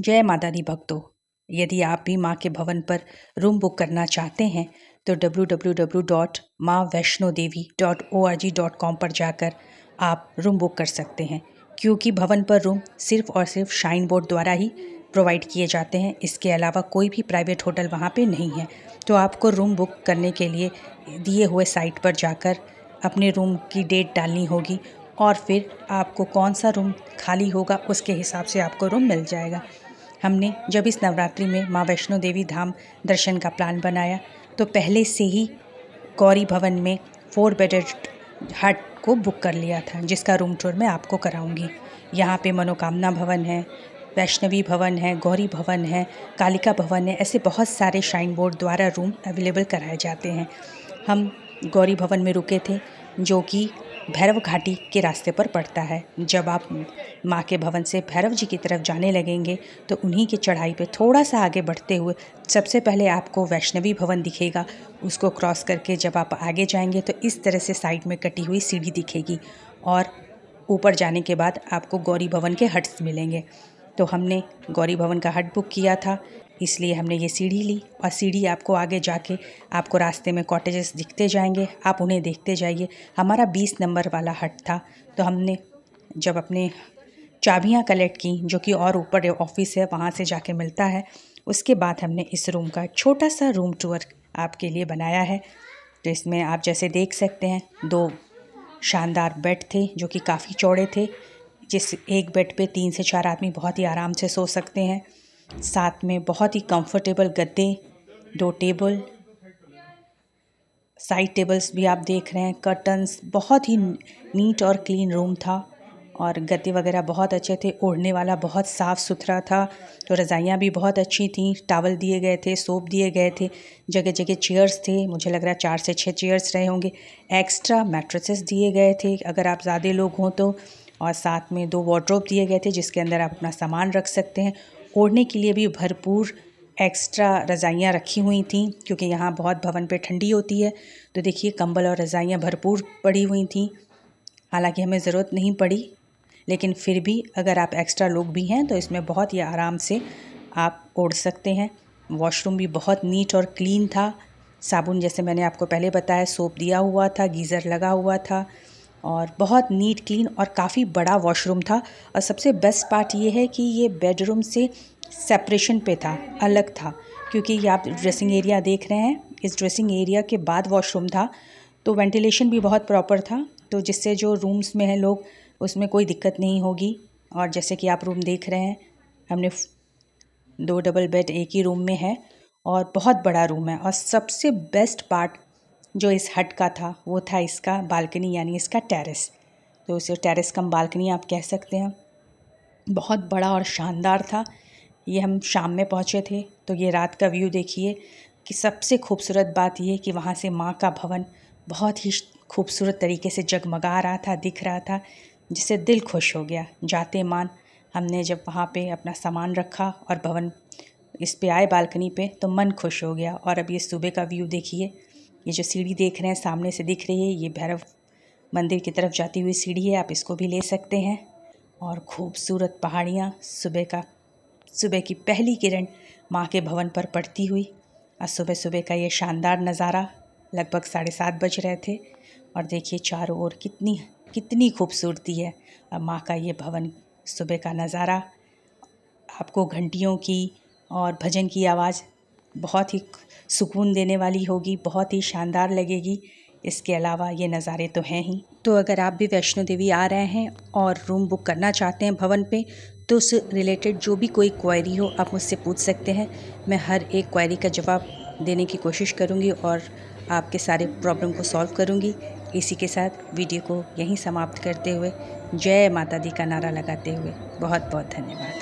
जय माता दी भक्तों, यदि आप भी माँ के भवन पर रूम बुक करना चाहते हैं तो www.maavaishnodevi.org.com पर जाकर आप रूम बुक कर सकते हैं, क्योंकि भवन पर रूम सिर्फ और सिर्फ श्राइन बोर्ड द्वारा ही प्रोवाइड किए जाते हैं। इसके अलावा कोई भी प्राइवेट होटल वहाँ पे नहीं है। तो आपको रूम बुक करने के लिए दिए हुए साइट पर जाकर अपने रूम की डेट डालनी होगी और फिर आपको कौन सा रूम खाली होगा उसके हिसाब से आपको रूम मिल जाएगा। हमने जब इस नवरात्रि में माँ वैष्णो देवी धाम दर्शन का प्लान बनाया तो पहले से ही गौरी भवन में 4 बेडेड हट को बुक कर लिया था, जिसका रूम टूर मैं आपको कराऊंगी। यहाँ पे मनोकामना भवन है, वैष्णवी भवन है, गौरी भवन है, कालिका भवन है, ऐसे बहुत सारे श्राइन बोर्ड द्वारा रूम अवेलेबल कराए जाते हैं। हम गौरी भवन में रुके थे, जो कि भैरव घाटी के रास्ते पर पड़ता है। जब आप माँ के भवन से भैरव जी की तरफ जाने लगेंगे तो उन्हीं की चढ़ाई पे थोड़ा सा आगे बढ़ते हुए सबसे पहले आपको वैष्णवी भवन दिखेगा। उसको क्रॉस करके जब आप आगे जाएंगे तो इस तरह से साइड में कटी हुई सीढ़ी दिखेगी और ऊपर जाने के बाद आपको गौरी भवन के हट्स मिलेंगे। तो हमने गौरी भवन का हट बुक किया था, इसलिए हमने ये सीढ़ी ली और सीढ़ी आपको आगे जाके आपको रास्ते में कॉटेजेस दिखते जाएंगे, आप उन्हें देखते जाइए। हमारा 20 नंबर वाला हट था। तो हमने जब अपने चाबियां कलेक्ट की, जो कि और ऊपर ऑफिस है वहाँ से जाके मिलता है, उसके बाद हमने इस रूम का छोटा सा रूम टूर आपके लिए बनाया है। तो इसमें आप जैसे देख सकते हैं 2 शानदार बेड थे जो कि काफ़ी चौड़े थे, जिस एक बेड पे 3 से 4 आदमी बहुत ही आराम से सो सकते हैं। साथ में बहुत ही कंफर्टेबल गद्दे, 2 टेबल, साइड टेबल्स भी आप देख रहे हैं, कर्टन्स, बहुत ही नीट और क्लीन रूम था और गद्दे वगैरह बहुत अच्छे थे। ओढ़ने वाला बहुत साफ़ सुथरा था। तो रज़ाइयाँ भी बहुत अच्छी थीं, टावल दिए गए थे, सोप दिए गए थे, जगह जगह चेयर्स थे, मुझे लग रहा है 4 से 6 चेयर्स रहे होंगे। एक्स्ट्रा मैट्रेसेस दिए गए थे अगर आप ज़्यादा लोग हों तो, और साथ में 2 वार्डरोब दिए गए थे जिसके अंदर आप अपना सामान रख सकते हैं। ओढ़ने के लिए भी भरपूर एक्स्ट्रा रज़ाइयाँ रखी हुई थीं, क्योंकि यहाँ बहुत भवन पे ठंडी होती है। तो देखिए कंबल और रज़ाइयाँ भरपूर पड़ी हुई थीं। हालांकि हमें ज़रूरत नहीं पड़ी, लेकिन फिर भी अगर आप एक्स्ट्रा लोग भी हैं तो इसमें बहुत ही आराम से आप ओढ़ सकते हैं। वॉशरूम भी बहुत नीट और क्लीन था। साबुन जैसे मैंने आपको पहले बताया, सोप दिया हुआ था, गीज़र लगा हुआ था और बहुत नीट क्लीन और काफ़ी बड़ा वॉशरूम था। और सबसे बेस्ट पार्ट ये है कि ये बेडरूम से सेपरेशन पे था, अलग था, क्योंकि ये आप ड्रेसिंग एरिया देख रहे हैं, इस ड्रेसिंग एरिया के बाद वॉशरूम था। तो वेंटिलेशन भी बहुत प्रॉपर था, तो जिससे जो रूम्स में हैं लोग उसमें कोई दिक्कत नहीं होगी। और जैसे कि आप रूम देख रहे हैं, हमने 2 डबल बेड एक ही रूम में है और बहुत बड़ा रूम है। और सबसे बेस्ट पार्ट जो इस हट का था वो था इसका बालकनी, यानी इसका टेरेस। तो उसे टेरेस कम बालकनी आप कह सकते हैं। बहुत बड़ा और शानदार था। ये हम शाम में पहुँचे थे, तो ये रात का व्यू देखिए कि सबसे खूबसूरत बात ये कि वहाँ से माँ का भवन बहुत ही खूबसूरत तरीके से जगमगा रहा था, दिख रहा था, जिससे दिल खुश हो गया। जाते मान हमने जब वहाँ पे अपना सामान रखा और भवन इस पे आए बालकनी पे, तो मन खुश हो गया। और अब ये सुबह का व्यू देखिए, ये जो सीढ़ी देख रहे हैं सामने से दिख रही है, ये भैरव मंदिर की तरफ जाती हुई सीढ़ी है, आप इसको भी ले सकते हैं। और खूबसूरत पहाड़ियाँ, सुबह की पहली किरण माँ के भवन पर पड़ती हुई, और सुबह सुबह का ये शानदार नज़ारा। लगभग 7:30 बज रहे थे और देखिए चारों ओर कितनी खूबसूरती है। और माँ का ये भवन, सुबह का नज़ारा, आपको घंटियों की और भजन की आवाज़ बहुत ही सुकून देने वाली होगी, बहुत ही शानदार लगेगी। इसके अलावा ये नज़ारे तो हैं ही। तो अगर आप भी वैष्णो देवी आ रहे हैं और रूम बुक करना चाहते हैं भवन पे, तो उस रिलेटेड जो भी कोई क्वेरी हो आप मुझसे पूछ सकते हैं। मैं हर एक क्वेरी का जवाब देने की कोशिश करूँगी और आपके सारे प्रॉब्लम को सॉल्व करूँगी। इसी के साथ वीडियो को यहीं समाप्त करते हुए जय माता दी का नारा लगाते हुए बहुत बहुत धन्यवाद।